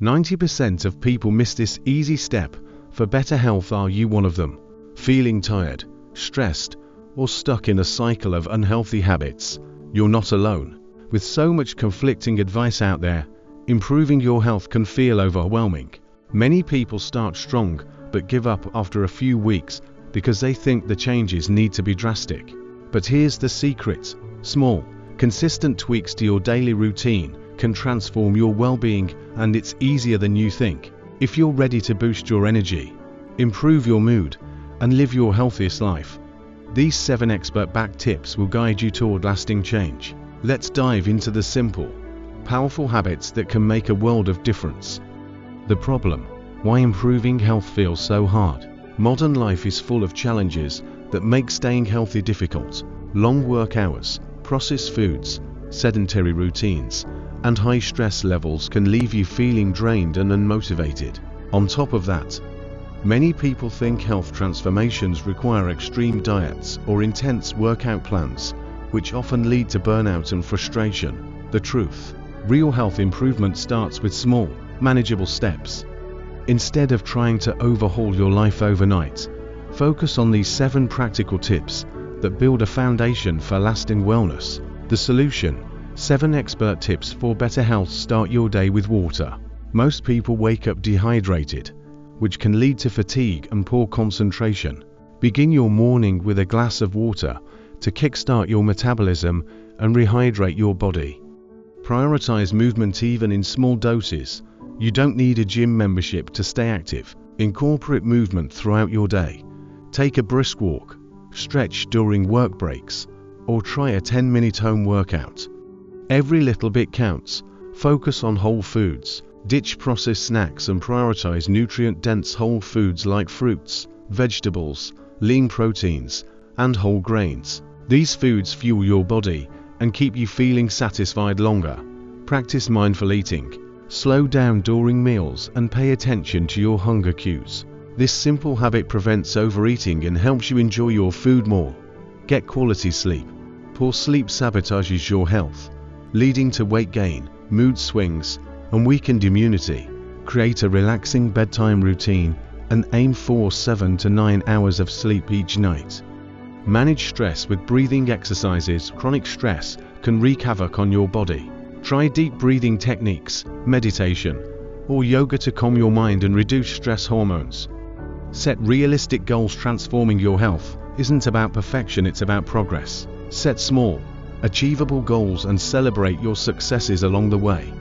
90% of people miss this easy step for better health. Are you one of them? Feeling tired, stressed, or stuck in a cycle of unhealthy habits? You're not alone. With so much conflicting advice out there, improving your health can feel overwhelming. Many people start strong but give up after a few weeks because they think the changes need to be drastic. But here's the secret: small, consistent tweaks to your daily routine can transform your well-being, and it's easier than you think. If you're ready to boost your energy, improve your mood, and live your healthiest life, these 7 expert-backed tips will guide you toward lasting change. Let's dive into the simple, powerful habits that can make a world of difference. The problem: why improving health feels so hard. Modern life is full of challenges that make staying healthy difficult. Long work hours, processed foods, sedentary routines, and high stress levels can leave you feeling drained and unmotivated. On top of that, many people think health transformations require extreme diets or intense workout plans, which often lead to burnout and frustration. The truth: real health improvement starts with small, manageable steps. Instead of trying to overhaul your life overnight, focus on these 7 practical tips that build a foundation for lasting wellness. The solution: 7 expert tips for better health. Start your day with water. Most people wake up dehydrated, which can lead to fatigue and poor concentration. Begin your morning with a glass of water to kickstart your metabolism and rehydrate your body. Prioritize movement even in small doses. You don't need a gym membership to stay active. Incorporate movement throughout your day. Take a brisk walk, stretch during work breaks, or try a 10-minute home workout. Every little bit counts. Focus on whole foods. Ditch processed snacks and prioritize nutrient-dense whole foods like fruits, vegetables, lean proteins, and whole grains. These foods fuel your body and keep you feeling satisfied longer. Practice mindful eating. Slow down during meals and pay attention to your hunger cues. This simple habit prevents overeating and helps you enjoy your food more. Get quality sleep. Poor sleep sabotages your health, leading to weight gain, mood swings, and weakened immunity. Create a relaxing bedtime routine and aim for 7 to 9 hours of sleep each night. Manage stress with breathing exercises. Chronic stress can wreak havoc on your body. Try deep breathing techniques, meditation, or yoga to calm your mind and reduce stress hormones. Set realistic goals. Transforming your health isn't about perfection, it's about progress. Set small, achievable goals and celebrate your successes along the way.